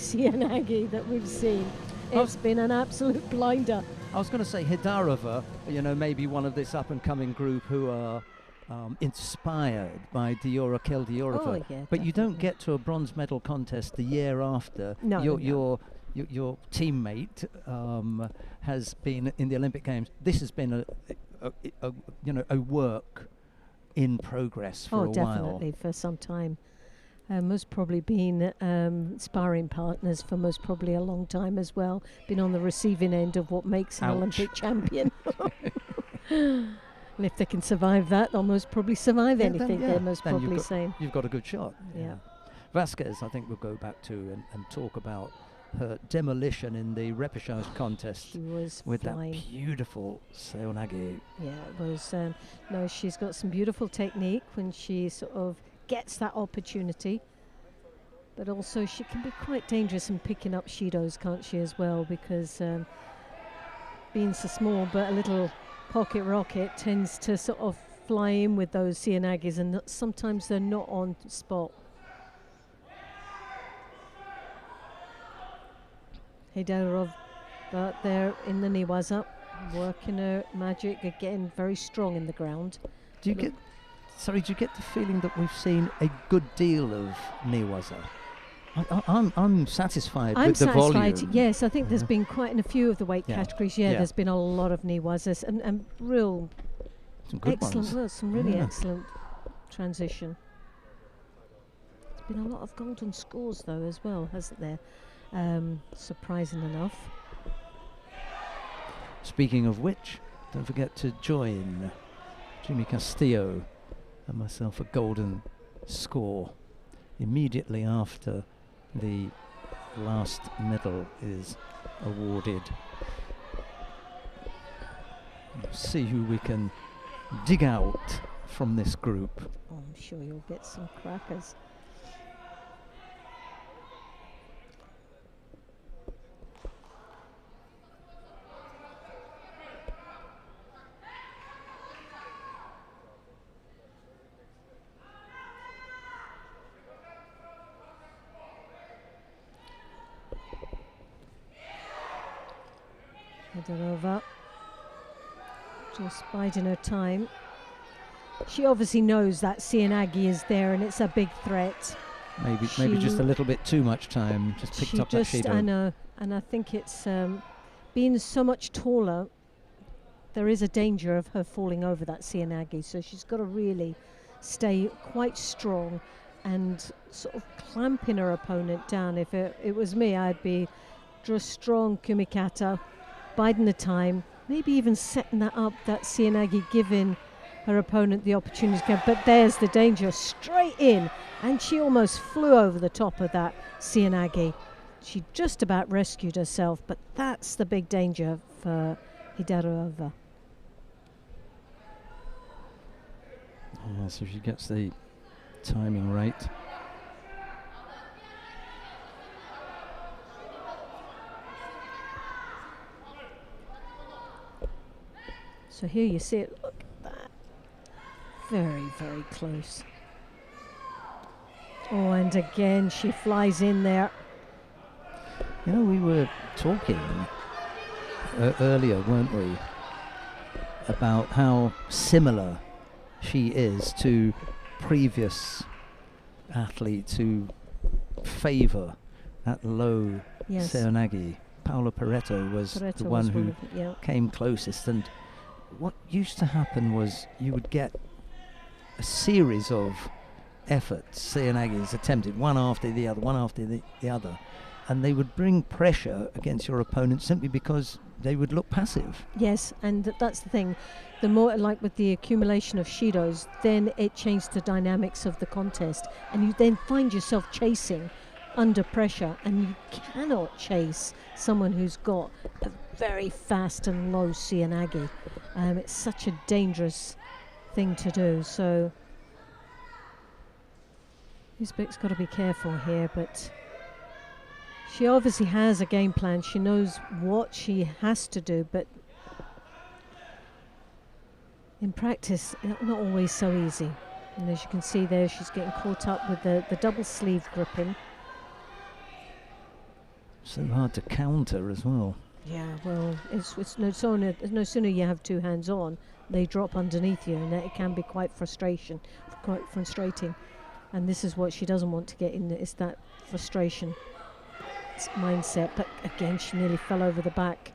Seoinage that we've seen. It's been an absolute blinder. I was going to say HAYDAROVA, you know, maybe one of this up-and-coming group who are inspired by Keldiorova. Oh, yeah, but you don't definitely. get to a bronze medal contest the year after No, your teammate has been in the Olympic Games. This has been a work in progress for a while. Oh, definitely, for some time. Most probably been sparring partners for most probably a long time as well. Been on the receiving end of what makes an Olympic champion. And if they can survive that, they'll most probably survive anything. They're most probably saying. You've got a good shot. Yeah. VASQUEZ, I think we'll go back to and talk about her demolition in the repechage contest. She was with flying. That beautiful Seoinage. Yeah, it was. No, she's got some beautiful technique when she sort of gets that opportunity, but also she can be quite dangerous in picking up shidos, can't she, as well, because being so small but a little pocket rocket tends to sort of fly in with those Seoinages, and sometimes they're not on spot. HAYDAROVA there in the Newaza, working her magic again, very strong in the ground. Do you get the feeling that we've seen a good deal of Newaza? I'm satisfied with the volume. Yes, I think there's been quite in a few of the weight categories. There's been a lot of Newazas and real some good excellent ones. Some really excellent transition. There's been a lot of golden scores though as well, hasn't there? Surprising enough. Speaking of which, don't forget to join Jimmy Castillo and myself a golden score immediately after the last medal is awarded. See who we can dig out from this group. Oh, I'm sure you'll get some crackers. HAYDAROVA just biding her time. She obviously knows that Seoinage is there and it's a big threat. Maybe just a little bit too much time. Just picked up that shido. I know, and I think it's being so much taller, there is a danger of her falling over that Seoinage, so she's got to really stay quite strong and sort of clamping her opponent down. If it was me, I'd be just strong kumikata, biding the time, maybe even setting that up, that Seoinage, giving her opponent the opportunity to go. But there's the danger, straight in, and she almost flew over the top of that Seoinage. She just about rescued herself, but that's the big danger for HAYDAROVA. So she gets the timing right. So here you see it, look at that. Very, very close. Oh, and again, she flies in there. You know, we were talking earlier, weren't we, about how similar she is to previous athletes who favour that low Seoinage. Paolo Pareto was the one who came closest, and what used to happen was you would get a series of efforts, Seoinages attempted, one after the other, and they would bring pressure against your opponent simply because they would look passive. Yes, and that's the thing. The more, like with the accumulation of shidos, then it changed the dynamics of the contest, and you then find yourself chasing under pressure, and you cannot chase someone who's got a very fast and low Seoinage. It's such a dangerous thing to do, so Uzbek's got to be careful here, but she obviously has a game plan. She knows what she has to do, but in practice, not always so easy. And as you can see there, she's getting caught up with the double sleeve gripping. So hard to counter as well. Yeah, well, it's no sooner you have two hands on, they drop underneath you, and it can be quite frustrating. And this is what she doesn't want to get in. It's that frustration mindset. But again, she nearly fell over the back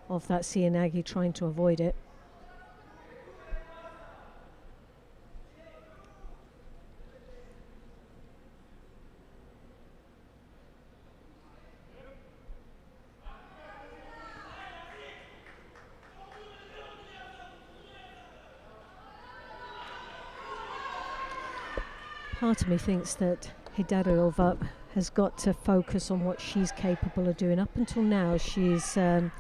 of that Cianagi trying to avoid it. Part of me thinks that HAYDAROVA has got to focus on what she's capable of doing. Up until now, she's the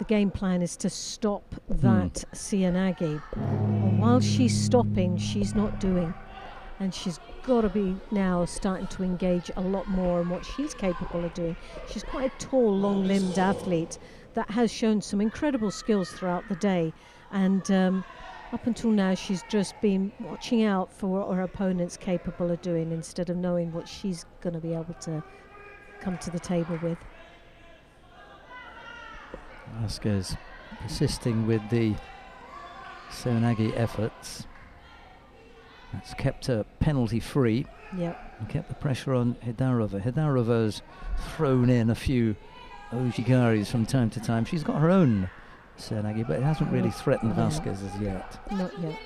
game plan is to stop that Cianagi. And while she's stopping, she's not doing. And she's got to be now starting to engage a lot more in what she's capable of doing. She's quite a tall, long-limbed athlete that has shown some incredible skills throughout the day. And up until now, she's just been watching out for what her opponent's capable of doing instead of knowing what she's going to be able to come to the table with. VASQUEZ persisting with the Cianagi efforts. That's kept her penalty free. Yep. And kept the pressure on HAYDAROVA. HAYDAROVA's thrown in a few ojigaris from time to time. She's got her own Cianagi, but it hasn't really threatened VASQUEZ as yet. Not yet.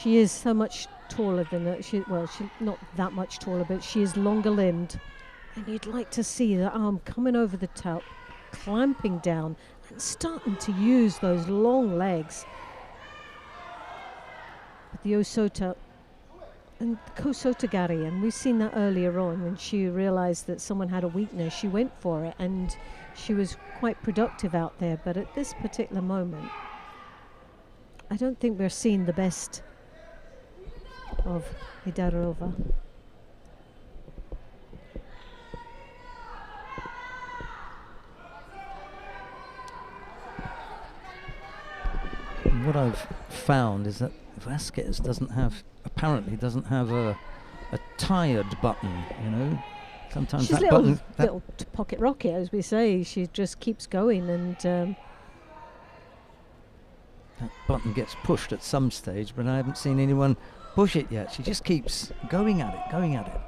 She is so much taller than her. She's not that much taller, but she is longer limbed. And you'd like to see the arm coming over the top, clamping down, and starting to use those long legs. But the Osota and Kosotagari, and we've seen that earlier on when she realized that someone had a weakness, she went for it, and she was quite productive out there. But at this particular moment, I don't think we're seeing the best of HAYDAROVA. What I've found is that VASQUEZ apparently doesn't have a tired button, you know. Sometimes she's that button, little pocket rocket, as we say. She just keeps going, and that button gets pushed at some stage, but I haven't seen anyone push it yet. She just keeps going at it.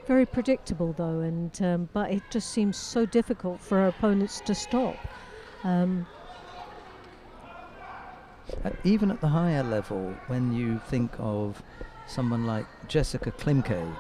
Very predictable, though, and but it just seems so difficult for her opponents to stop. Even at the higher level, when you think of someone like Jessica Klimke,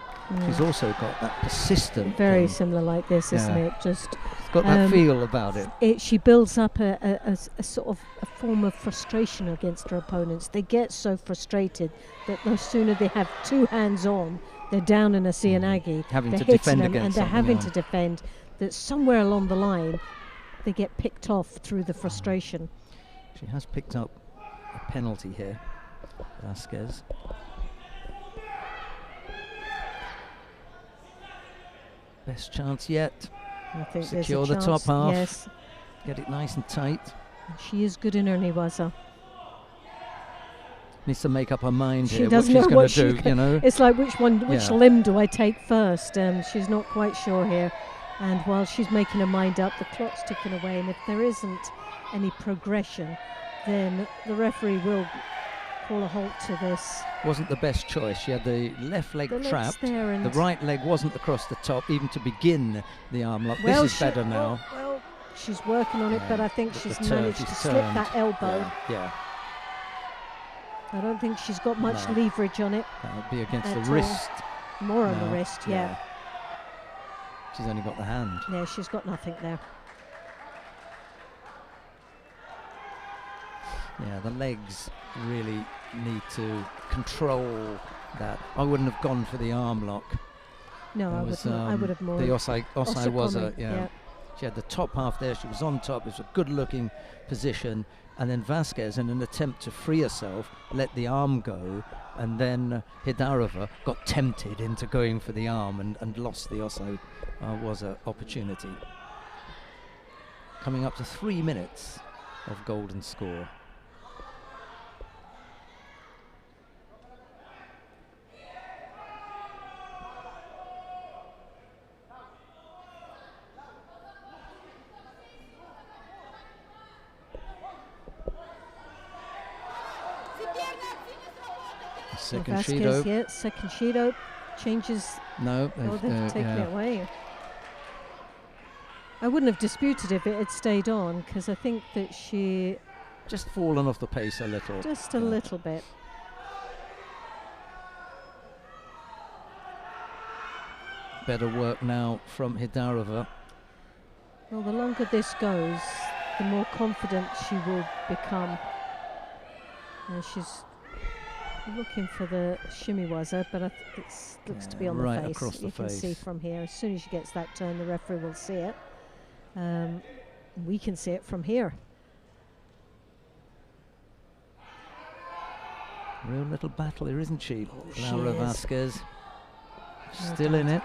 she's also got that persistent very thing. similar like this, isn't it? Just it's got that feel about it. She builds up a sort of a form of frustration against her opponents. They get so frustrated that no sooner they have two hands on, they're down in a Cianagi, having they're to hitting defend them, against and they're something, having yeah. to defend. That somewhere along the line, they get picked off through the frustration. She has picked up a penalty here, VASQUEZ. Best chance yet. I think Secure there's a the chance, top half. yes. Get it nice and tight. And she is good in her Newaza. Needs to make up her mind She here what doesn't she's know going what to do, she's you know. It's like which limb do I take first? She's not quite sure here. And while she's making her mind up, the clock's ticking away. And if there isn't any progression, then the referee will call a halt to this. Wasn't the best choice. She had the left leg trapped. The right leg wasn't across the top, even to begin the arm lock. Well, this is better now. Well, she's working on it, but I think she's managed to slip that elbow. Yeah. I don't think she's got much leverage on it. That would be against the wrist. More on the wrist, yeah. She's only got the hand. Yeah, she's got nothing there. Yeah, the legs really need to control that. I wouldn't have gone for the arm lock. No, I would have more. The Osai was yeah. She had the top half there. She was on top. It was a good-looking position. And then VASQUEZ, in an attempt to free herself, let the arm go. And then HAYDAROVA got tempted into going for the arm and lost the Osai opportunity. Coming up to 3 minutes of golden score. Second VASQUEZ, Shido. yeah, second Shido changes. No, Oh, they've taken yeah. it away. I wouldn't have disputed if it had stayed on, because I think that she Just fallen off the pace a little. just a little bit. Better work now from HAYDAROVA. Well, the longer this goes, the more confident she will become. She's looking for the shimiwaza, but it looks to be on right the face. across the You can see face. from here. As soon as she gets that turn, the referee will see it. We can see it from here. Real little battler, isn't she? She Laura is. VASQUEZ. No Still doubt. in it.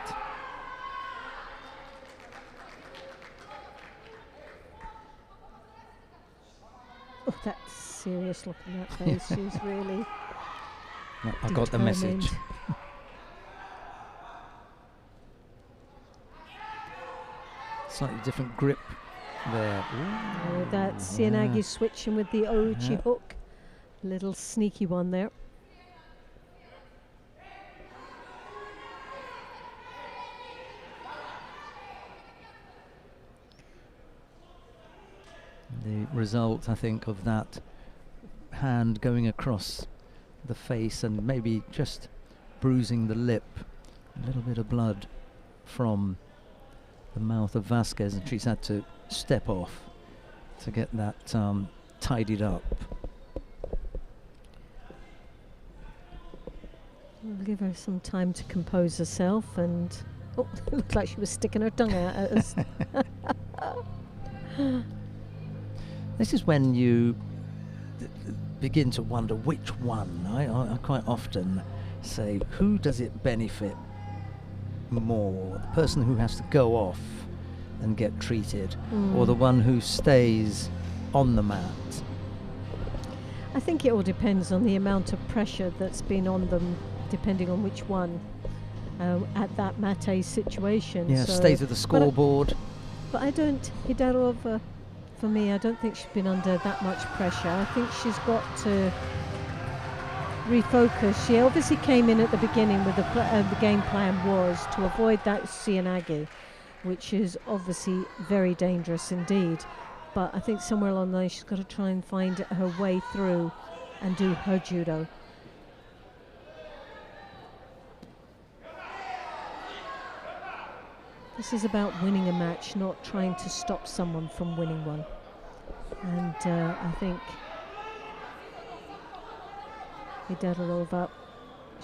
Oh, that's serious look in that face. She's really No, I got the message. determined. Slightly different grip there. Oh, that's yeah. Cianagi switching with the Ouchi Yeah. hook. Little sneaky one there. The result, I think, of that hand going across the face and maybe just bruising the lip. A little bit of blood from the mouth of VASQUEZ, and she's had to step off to get that tidied up. We'll give her some time to compose herself, and oh, it looked like she was sticking her tongue out at us. This is when you begin to wonder which one. I quite often say, who does it benefit more? The person who has to go off and get treated, or the one who stays on the mat? I think it all depends on the amount of pressure that's been on them, depending on which one at that mate situation. Yeah, so stay to the scoreboard. But I don't, HAYDAROVA, for me, I don't think she's been under that much pressure. I think she's got to refocus. She obviously came in at the beginning with the game plan was to avoid that Cianagi, which is obviously very dangerous indeed. But I think somewhere along the line she's got to try and find her way through and do her judo. This is about winning a match, not trying to stop someone from winning one. And I think HAYDAROVA,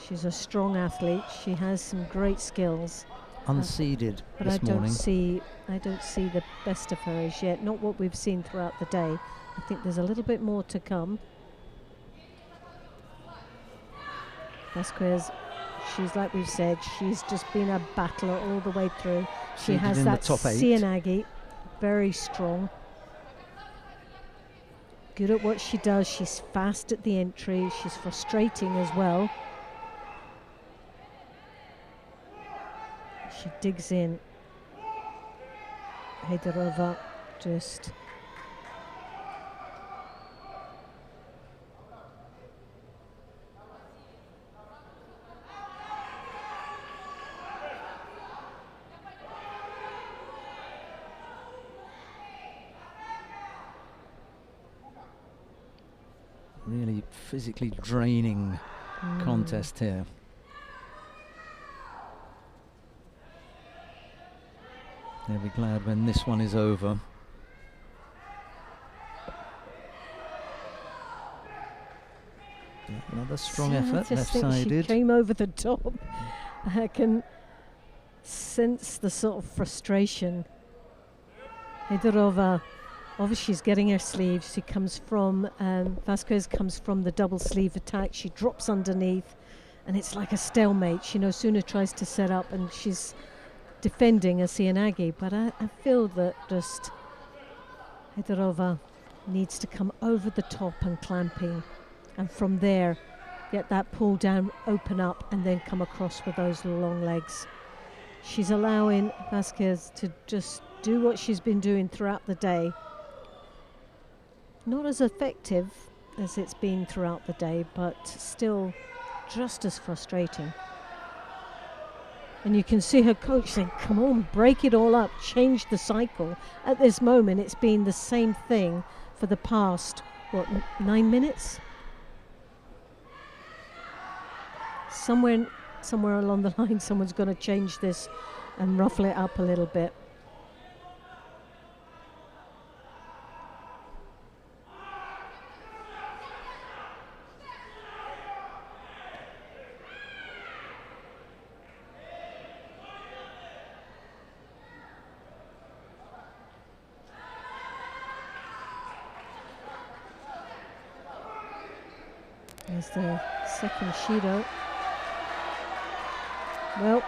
she's a strong athlete. She has some great skills. Unseeded But this I don't morning. see the best of her as yet. Not what we've seen throughout the day. I think there's a little bit more to come. VASQUEZ, she's, like we've said, she's just been a battler all the way through. She Seeded has in the that top 8. Cianagi, very strong. Good at what she does. She's fast at the entry. She's frustrating as well. She digs in. HAYDAROVA just really physically draining contest here. They'll be glad when this one is over. Another strong Yeah, I effort, just think she left-sided. came over the top. I can sense the sort of frustration. HAYDAROVA, obviously she's getting her sleeves. She comes from, VASQUEZ comes from the double sleeve attack. She drops underneath and it's like a stalemate. She no sooner tries to set up and she's defending a Cianagi, but I feel that just HAYDAROVA needs to come over the top and clamping, and from there get that pull down, open up, and then come across with those long legs. She's allowing VASQUEZ to just do what she's been doing throughout the day. Not as effective as it's been throughout the day, but still just as frustrating. And you can see her coach saying, come on, break it all up, change the cycle. At this moment, it's been the same thing for the past, what, 9 minutes? Somewhere along the line, someone's going to change this and ruffle it up a little bit. There's the second Judo. Well,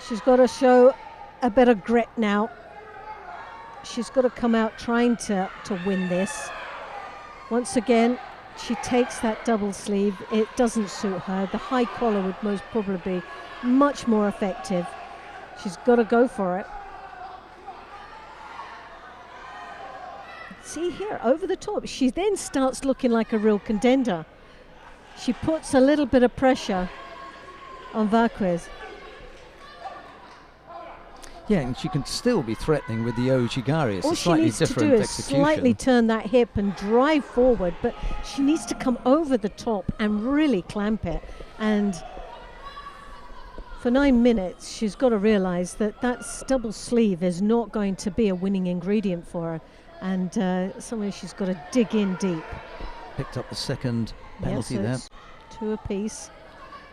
she's got to show a bit of grit now. She's got to come out trying to win this. Once again, she takes that double sleeve. It doesn't suit her. The high collar would most probably be much more effective. She's got to go for it. See here, over the top. She then starts looking like a real contender. She puts a little bit of pressure on VASQUEZ. Yeah, and she can still be threatening with the ojigari. It's All a slightly she needs different to do execution. is slightly turn that hip and drive forward, but she needs to come over the top and really clamp it. And for 9 minutes, she's got to realize that that double sleeve is not going to be a winning ingredient for her. And somewhere she's got to dig in deep. Picked up the second penalty there. 2 apiece.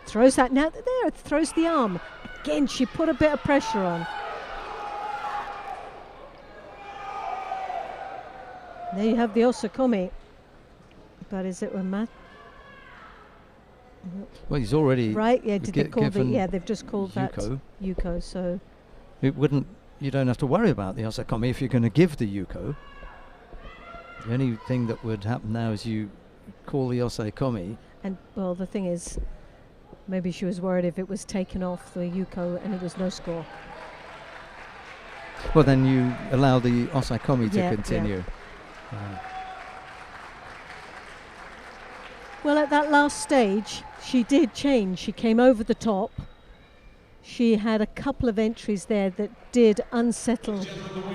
Throws that now there, throws the arm. Again, she put a bit of pressure on. There you have the osakomi. But is it with Matt? Well, he's already right. Yeah, did they call the? Yeah, they've just called yuko. that yuko. So it wouldn't. You don't have to worry about the osakomi if you're going to give the yuko. The only thing that would happen now is you call the osakomi. And well, the thing is, maybe she was worried if it was taken off the yuko and it was no score. Well, then you allow the osakomi to continue. Yeah. Well, at that last stage, she did change. She came over the top. She had a couple of entries there that did unsettle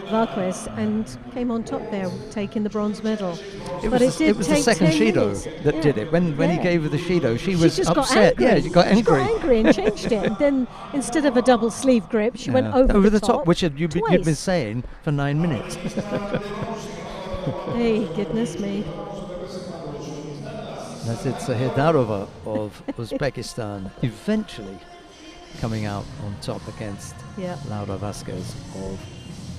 VASQUEZ and came on top there, taking the bronze medal. It was the second Judo that did it. When he gave her the Judo, she was upset. Yeah, she got angry. She got angry and changed it. And then instead of a double sleeve grip, she went over the top, which you've been saying for 9 minutes. Hey, goodness me. Laziza HAYDAROVA of Uzbekistan eventually coming out on top against Laura VASQUEZ of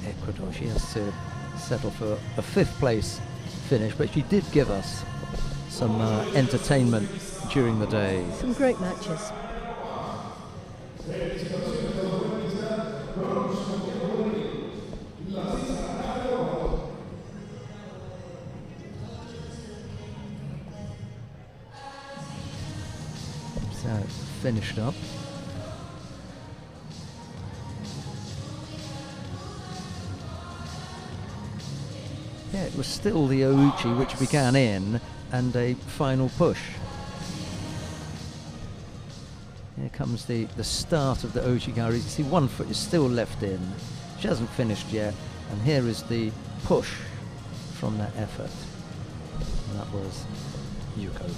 Ecuador. She has to settle for a 5th place finish, but she did give us some entertainment during the day. Some great matches. So finished up. Yeah, it was still the ouchi which began in and a final push. Here comes the start of the ojigari. You see one foot is still left in. She hasn't finished yet. And here is the push from that effort. And that was yuko.